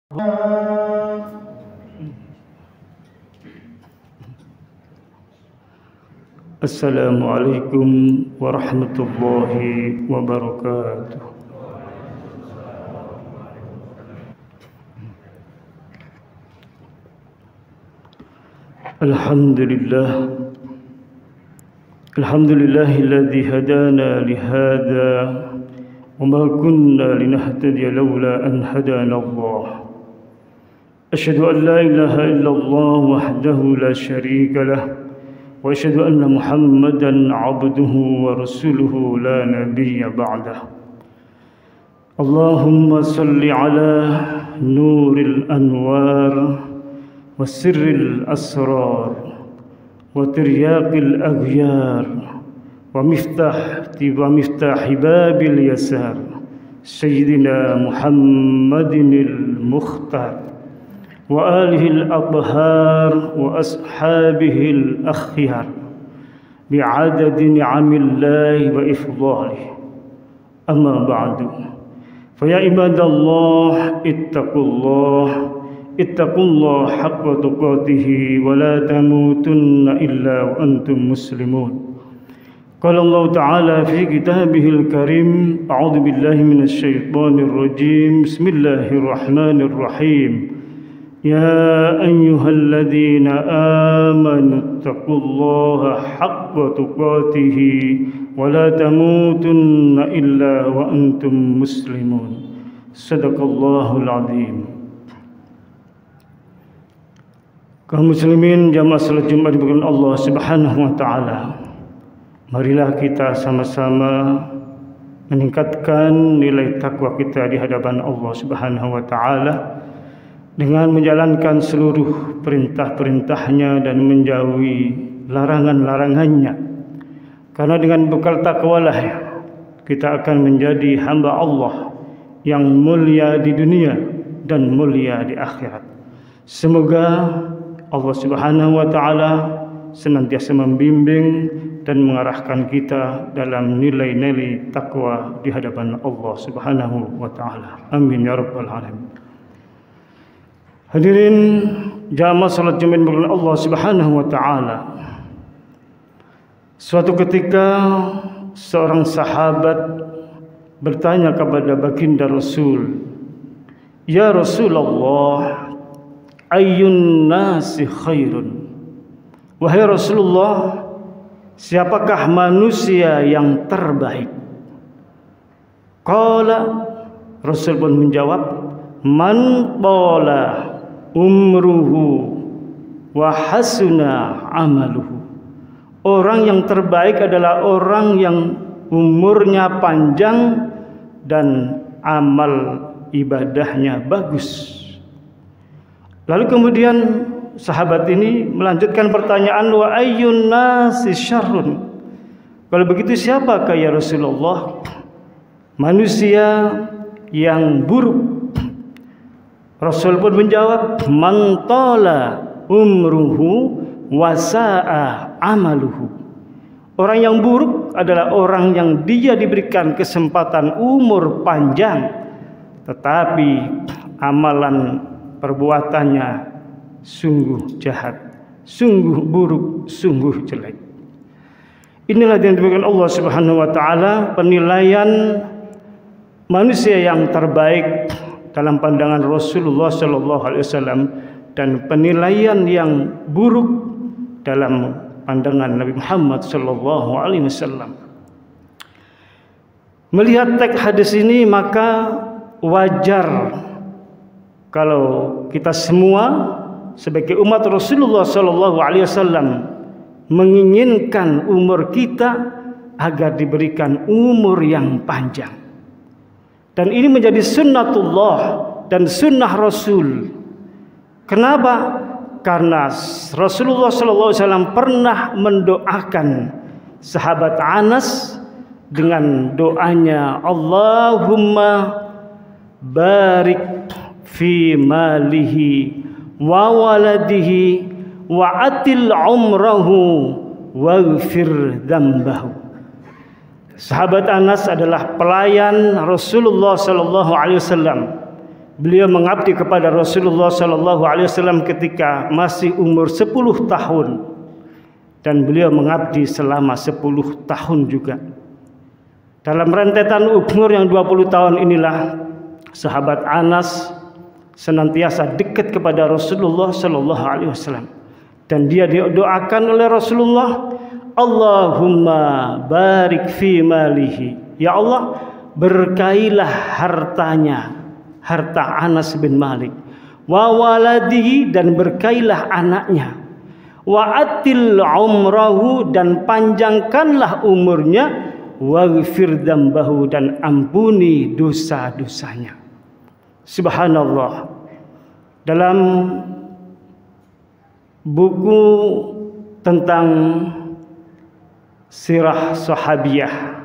Assalamualaikum warahmatullahi wabarakatuh. Alhamdulillahilladzi hadana lihada wa ma kunna linahtadiya laula an hadana Allah. Asyhadu an la ilaha illallah wahdahu la syarika lah wa asyhadu anna Muhammadan abduhu wa rasuluhu la nabiyya ba'dah. Allahumma salli ala nuril anwar wa sirril asrar wa tiryaqil aghyar wa miftahi babil yasar sayyidina Muhammadinil mukhtar wa alihil athhar wa ashabihil akhyar bi'adadi ni'amillahi wa ifdalihi. Amma ba'du, fa ya ibadallah ittaqullah haqqa tuqatih wa la tamutunna illa wa antum muslimun. Qala Allah ta'ala fi kitabihil karim, a'udzu billahi minasy syaithanir rajim. Bismillahirrahmanirrahim. يا أيها الذين آمنوا اتقوا الله حق تقاته ولا تموتن إلا وأنتم مسلمون. صدق الله العظيم. Kaum muslimin jamaah salat Jumat diberkahi Allah Subhanahu wa taala. Marilah kita sama-sama meningkatkan nilai takwa kita di hadapan Allah Subhanahu wa taala dengan menjalankan seluruh perintah-perintahnya dan menjauhi larangan-larangannya. Karena dengan bekal takwalah kita akan menjadi hamba Allah yang mulia di dunia dan mulia di akhirat. Semoga Allah Subhanahu wa taala senantiasa membimbing dan mengarahkan kita dalam nilai-nilai takwa di hadapan Allah Subhanahu wa taala. Amin ya rabbal alamin. Hadirin jamaah salat Jumat diberkahi Allah Subhanahu wa taala. Suatu ketika seorang sahabat bertanya kepada baginda Rasul, "Ya Rasulullah, ayyun nasi khairun?" Wahai Rasulullah, siapakah manusia yang terbaik? Qala, Rasul pun menjawab, "Man qala umruhu wa hasuna amaluhu." Orang yang terbaik adalah orang yang umurnya panjang dan amal ibadahnya bagus. Lalu kemudian sahabat ini melanjutkan pertanyaan, wa ayyun nasi syarrun? Kalau begitu siapakah ya Rasulullah manusia yang buruk? Rasul pun menjawab, man tala umruhu wa sa'a amaluhu. Orang yang buruk adalah orang yang dia diberikan kesempatan umur panjang, tetapi amalan perbuatannya sungguh jahat, sungguh buruk, sungguh jelek. Inilah yang diberikan Allah Subhanahu wa taala penilaian manusia yang terbaik dalam pandangan Rasulullah sallallahu alaihi wasallam dan penilaian yang buruk dalam pandangan Nabi Muhammad sallallahu alaihi wasallam. Melihat teks hadis ini, maka wajar kalau kita semua sebagai umat Rasulullah sallallahu alaihi wasallam menginginkan umur kita agar diberikan umur yang panjang. Dan ini menjadi sunnatullah dan sunnah Rasul. Kenapa? Karena Rasulullah SAW pernah mendoakan sahabat Anas dengan doanya, Allahumma barik fi malihi wa waladihi wa atil umrahu waghfir dzambahu. Sahabat Anas adalah pelayan Rasulullah sallallahu alaihi wasallam beliau mengabdi kepada Rasulullah sallallahu alaihi wasallam ketika masih umur 10 tahun, dan beliau mengabdi selama 10 tahun juga. Dalam rentetan umur yang 20 tahun inilah sahabat Anas senantiasa dekat kepada Rasulullah sallallahu alaihi wasallam, dan dia didoakan oleh Rasulullah, Allahumma barik fi malihi, ya Allah berkailah hartanya, harta Anas bin Malik, wa waladihi, dan berkailah anaknya, wa atil umrahu, dan panjangkanlah umurnya, waghfir dzambahu, dan ampuni dosa-dosanya. Subhanallah. Dalam buku tentang sirah sahabiyah,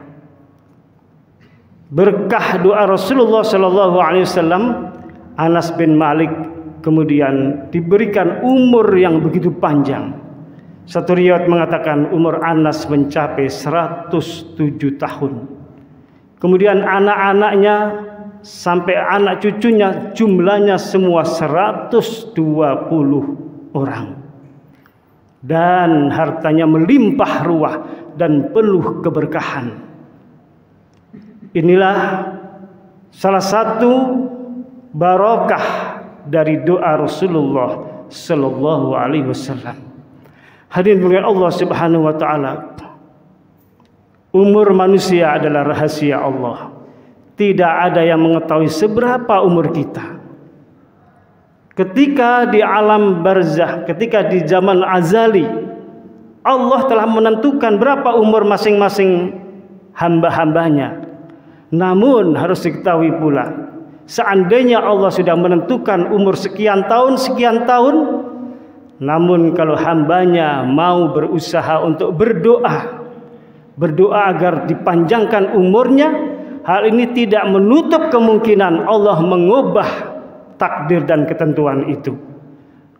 berkah doa Rasulullah sallallahu alaihi wasallam, Anas bin Malik kemudian diberikan umur yang begitu panjang. Satu riwayat mengatakan umur Anas mencapai 107 tahun. Kemudian anak-anaknya sampai anak cucunya jumlahnya semua 120 orang. Dan hartanya melimpah ruah dan penuh keberkahan. Inilah salah satu barakah dari doa Rasulullah sallallahu alaihi wasallam. Hadirin mulia Allah Subhanahu wa taala, umur manusia adalah rahasia Allah. Tidak ada yang mengetahui seberapa umur kita. Ketika di alam barzah, ketika di zaman azali, Allah telah menentukan berapa umur masing-masing hamba-hambanya. Namun harus diketahui pula, seandainya Allah sudah menentukan umur sekian tahun, namun kalau hambanya mau berusaha untuk berdoa agar dipanjangkan umurnya, hal ini tidak menutup kemungkinan Allah mengubah takdir dan ketentuan itu.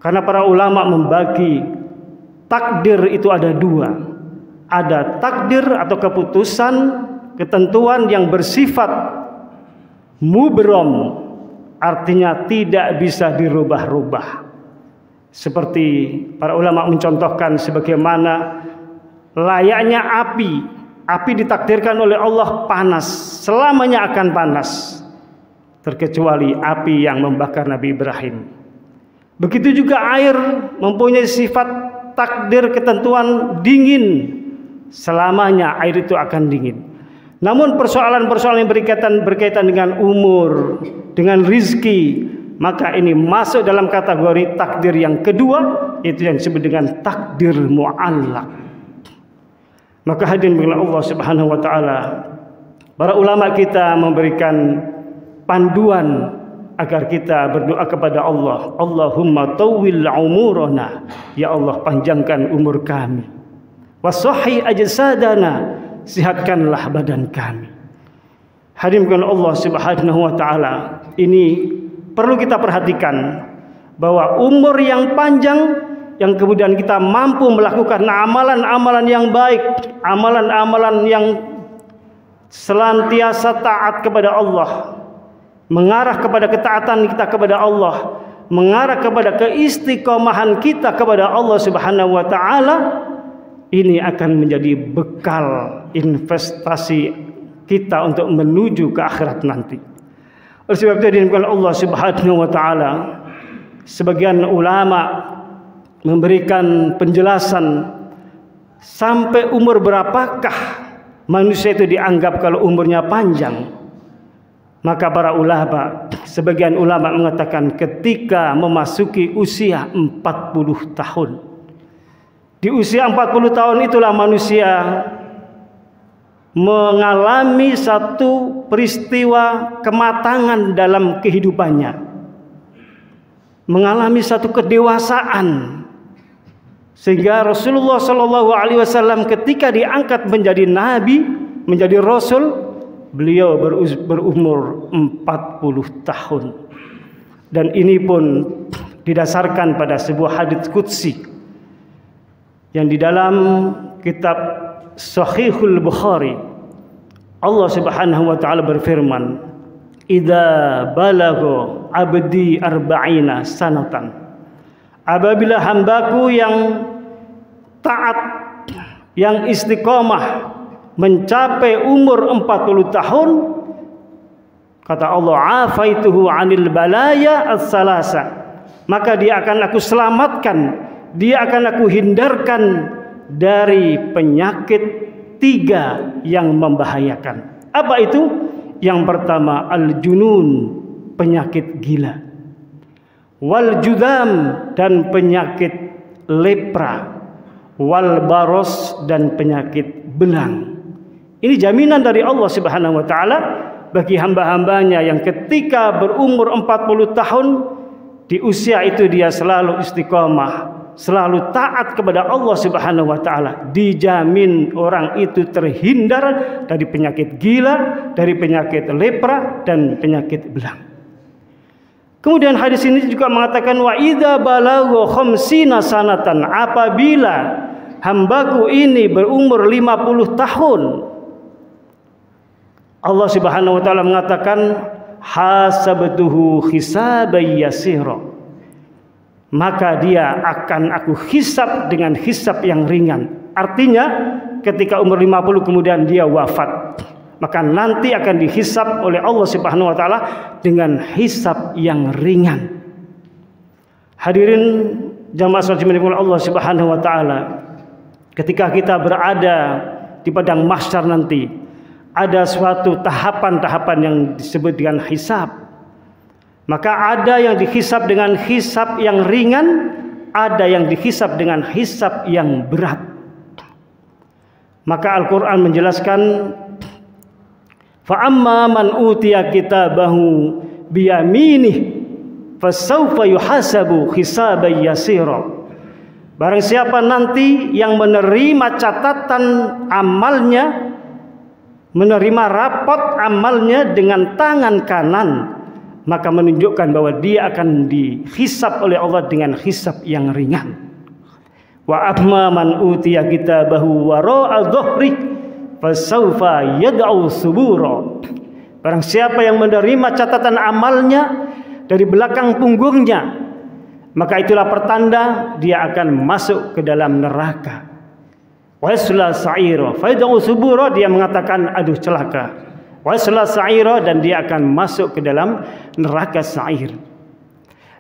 Karena para ulama membagi takdir itu ada dua. Ada takdir atau keputusan, ketentuan yang bersifat mubrom, artinya tidak bisa dirubah-rubah. Seperti para ulama mencontohkan sebagaimana layaknya api. Api ditakdirkan oleh Allah panas, selamanya akan panas, terkecuali api yang membakar Nabi Ibrahim. Begitu juga air mempunyai sifat takdir ketentuan dingin, selamanya air itu akan dingin. Namun persoalan-persoalan yang berkaitan dengan umur, dengan rizki, maka ini masuk dalam kategori takdir yang kedua, itu yang disebut dengan takdir mu'allaq. Maka hadirin billah Allah Subhanahu wa taala, para ulama kita memberikan panduan agar kita berdoa kepada Allah, Allahumma tawwil umurana, ya Allah panjangkan umur kami, wasahhi ajsadana, sihatkanlah badan kami. Hadirin billah Allah Subhanahu wa taala, ini perlu kita perhatikan bahwa umur yang panjang yang kemudian kita mampu melakukan amalan-amalan yang baik, amalan-amalan yang senantiasa taat kepada Allah, mengarah kepada ketaatan kita kepada Allah, mengarah kepada keistiqomahan kita kepada Allah Subhanahu wa taala, ini akan menjadi bekal investasi kita untuk menuju ke akhirat nanti. Oleh sebab itu dengan Allah Subhanahu wa taala, sebagian ulama memberikan penjelasan sampai umur berapakah manusia itu dianggap kalau umurnya panjang. Maka para ulama, sebagian ulama mengatakan ketika memasuki usia 40 tahun. Di usia 40 tahun itulah manusia mengalami satu peristiwa kematangan dalam kehidupannya, mengalami satu kedewasaan, sehingga Rasulullah Shallallahu Alaihi Wasallam ketika diangkat menjadi nabi, menjadi rasul, beliau berumur 40 tahun, dan ini pun didasarkan pada sebuah hadits qudsi yang di dalam kitab Sahihul Bukhari, Allah Subhanahu wa taala berfirman, "Idza balagha abdi arba'ina sanatan. Apabila hambaku yang taat, yang istiqomah mencapai umur 40 tahun, kata Allah, afaituhu 'anil balaya as-salasa, maka dia akan aku selamatkan, dia akan aku hindarkan dari penyakit 3 yang membahayakan. Apa itu? Yang pertama, al-junun, penyakit gila, wal judam, dan penyakit lepra, wal baros, dan penyakit belang. Ini jaminan dari Allah Subhanahu wa taala bagi hamba-hambanya yang ketika berumur 40 tahun, di usia itu dia selalu istiqomah, selalu taat kepada Allah Subhanahu wa taala, dijamin orang itu terhindar dari penyakit gila, dari penyakit lepra, dan penyakit belang. Kemudian hadis ini juga mengatakan, wa idza balagha khamsina sanatan, apabila hambaku ini berumur 50 tahun, Allah Subhanahu wa taala mengatakan, hasabtuhu hisaban yasira, maka dia akan aku hisab dengan hisab yang ringan. Artinya ketika umur 50 kemudian dia wafat, maka nanti akan dihisab oleh Allah Subhanahu wa taala dengan hisab yang ringan. Hadirin jamaah salat Allah Subhanahu wa taala, ketika kita berada di padang mahsyar nanti, ada suatu tahapan-tahapan yang disebut dengan hisab. Maka ada yang dihisab dengan hisab yang ringan, ada yang dihisab dengan hisab yang berat. Maka Al-Quran menjelaskan, fa'amma man utiya kitabahu biyaminih fasawfa yuhasabu hisaban yasira. Barang siapa nanti yang menerima catatan amalnya, menerima rapot amalnya dengan tangan kanan, maka menunjukkan bahwa dia akan dihisab oleh Allah dengan hisab yang ringan. Wa amma man utiya kitabahu wara'a dhahri fasawfa yad'u subura. Barang siapa yang menerima catatan amalnya dari belakang punggungnya, maka itulah pertanda dia akan masuk ke dalam neraka. Wa yasla sa'ira fa yad'u subura, dia mengatakan aduh celaka. Wa yasla sa'ira, dan dia akan masuk ke dalam neraka sa'ir.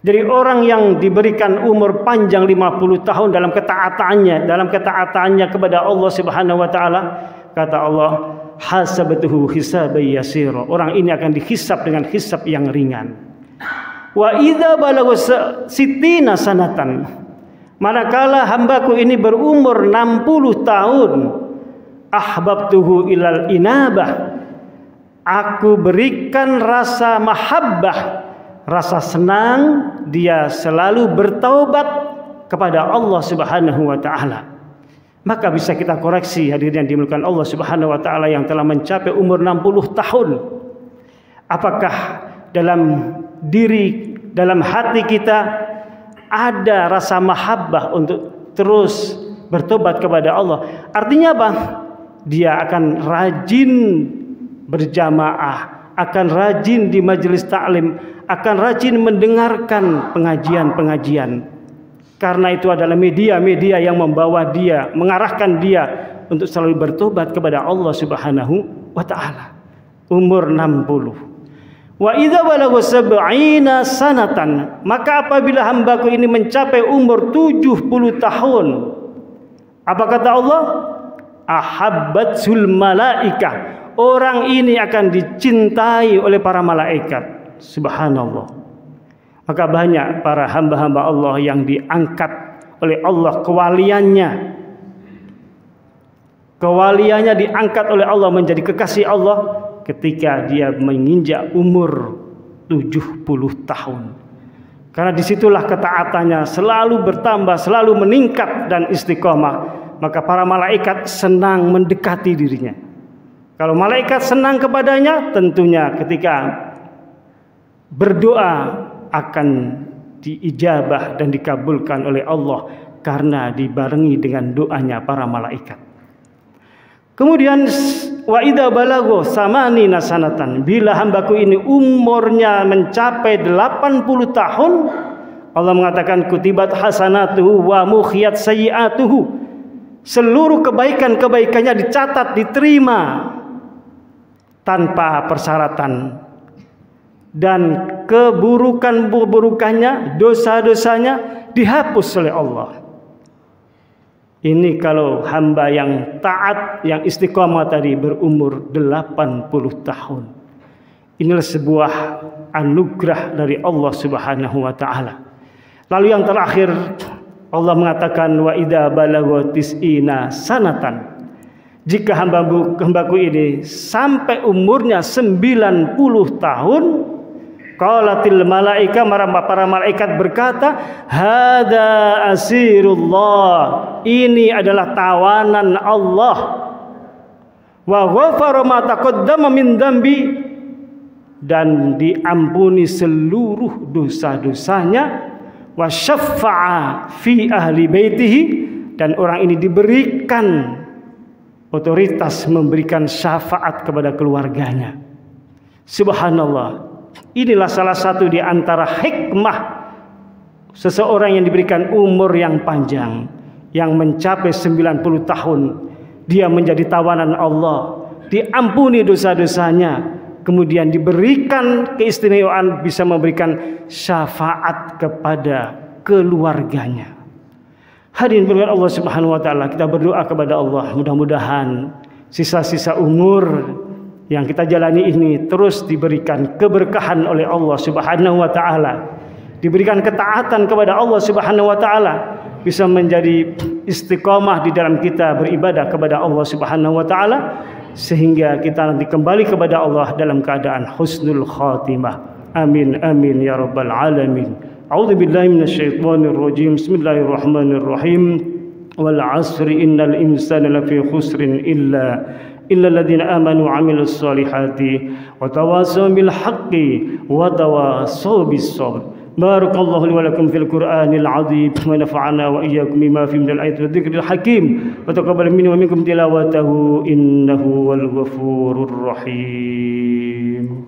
Jadi orang yang diberikan umur panjang 50 tahun dalam ketaatannya kepada Allah Subhanahu wa taala, kata Allah, hasabatuhu hisaban yasira, orang ini akan dihisab dengan hisab yang ringan. Wa idza balagha sittina sanatan, manakala hambaku ini berumur 60 tahun, ahbabtuhu ilal inabah, aku berikan rasa mahabbah, rasa senang, dia selalu bertaubat kepada Allah Subhanahu wa taala. Maka bisa kita koreksi, hadirin yang dimuliakan Allah Subhanahu wa taala, yang telah mencapai umur 60 tahun. Apakah dalam diri, dalam hati kita ada rasa mahabbah untuk terus bertobat kepada Allah? Artinya apa? Dia akan rajin berjamaah, akan rajin di majelis taklim, akan rajin mendengarkan pengajian-pengajian. Karena itu adalah media-media yang membawa dia, mengarahkan dia untuk selalu bertobat kepada Allah Subhanahu wa taala. Umur 60. Wa idza balagha sab'ina sanatan, maka apabila hambaku ini mencapai umur 70 tahun, apa kata Allah? Ahabbatsul malaikah, orang ini akan dicintai oleh para malaikat. Subhanallah. Maka banyak para hamba-hamba Allah yang diangkat oleh Allah kewaliannya diangkat oleh Allah menjadi kekasih Allah ketika dia menginjak umur 70 tahun. Karena disitulah ketaatannya selalu bertambah, selalu meningkat dan istiqomah. Maka para malaikat senang mendekati dirinya. Kalau malaikat senang kepadanya, tentunya ketika berdoa akan diijabah dan dikabulkan oleh Allah karena dibarengi dengan doanya para malaikat. Kemudian wa idza balago samanina sanatan, bila hambaku ini umurnya mencapai 80 tahun, Allah mengatakan kutibat hasanatuhu wa mukhiyat sayyi'atuhu, seluruh kebaikan-kebaikannya dicatat, diterima tanpa persyaratan, dan keburukan-keburukannya, dosa-dosanya dihapus oleh Allah. Ini kalau hamba yang taat, yang istiqomah tadi berumur 80 tahun. Inilah sebuah anugerah dari Allah Subhanahu wa taala. Lalu yang terakhir, Allah mengatakan wa idza balagha tis'ina sanatan, jika hambaku ini sampai umurnya 90 tahun, qalatil malaika, para malaikat berkata, hada asirullah, ini adalah tawanan Allah, wa ghafara ma taqaddama min dzambi, dan diampuni seluruh dosa-dosanya, wa syaffa'a fi ahli baitihi, dan orang ini diberikan otoritas memberikan syafaat kepada keluarganya. Subhanallah. Inilah salah satu di antara hikmah seseorang yang diberikan umur yang panjang, yang mencapai 90 tahun. Dia menjadi tawanan Allah, diampuni dosa-dosanya, kemudian diberikan keistimewaan bisa memberikan syafaat kepada keluarganya. Hadirin berkat Allah Subhanahu wa taala, kita berdoa kepada Allah, mudah-mudahan sisa-sisa umur yang kita jalani ini terus diberikan keberkahan oleh Allah Subhanahu wa taala, diberikan ketaatan kepada Allah Subhanahu wa taala, bisa menjadi istiqomah di dalam kita beribadah kepada Allah Subhanahu wa taala, sehingga kita nanti kembali kepada Allah dalam keadaan husnul khatimah. Amin amin ya rabbal alamin. A'udzu billahi minasyaitonir rajim. Bismillahirrahmanirrahim. Wal 'asri innal insana lafi khusrin illa alladziina aamanu wa 'amilus solihati wa tawassaw bil haqqi wa tawassaw bis sabr. Barakallahu li wa lakum fil Qur'anil 'azim wa nafa'ana wa iyyakum bima fihi minal ayati wadh-dhikril hakim wa taqabbal minni wa minkum tilawatahu innahu wal ghafurur rahim.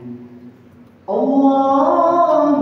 Allah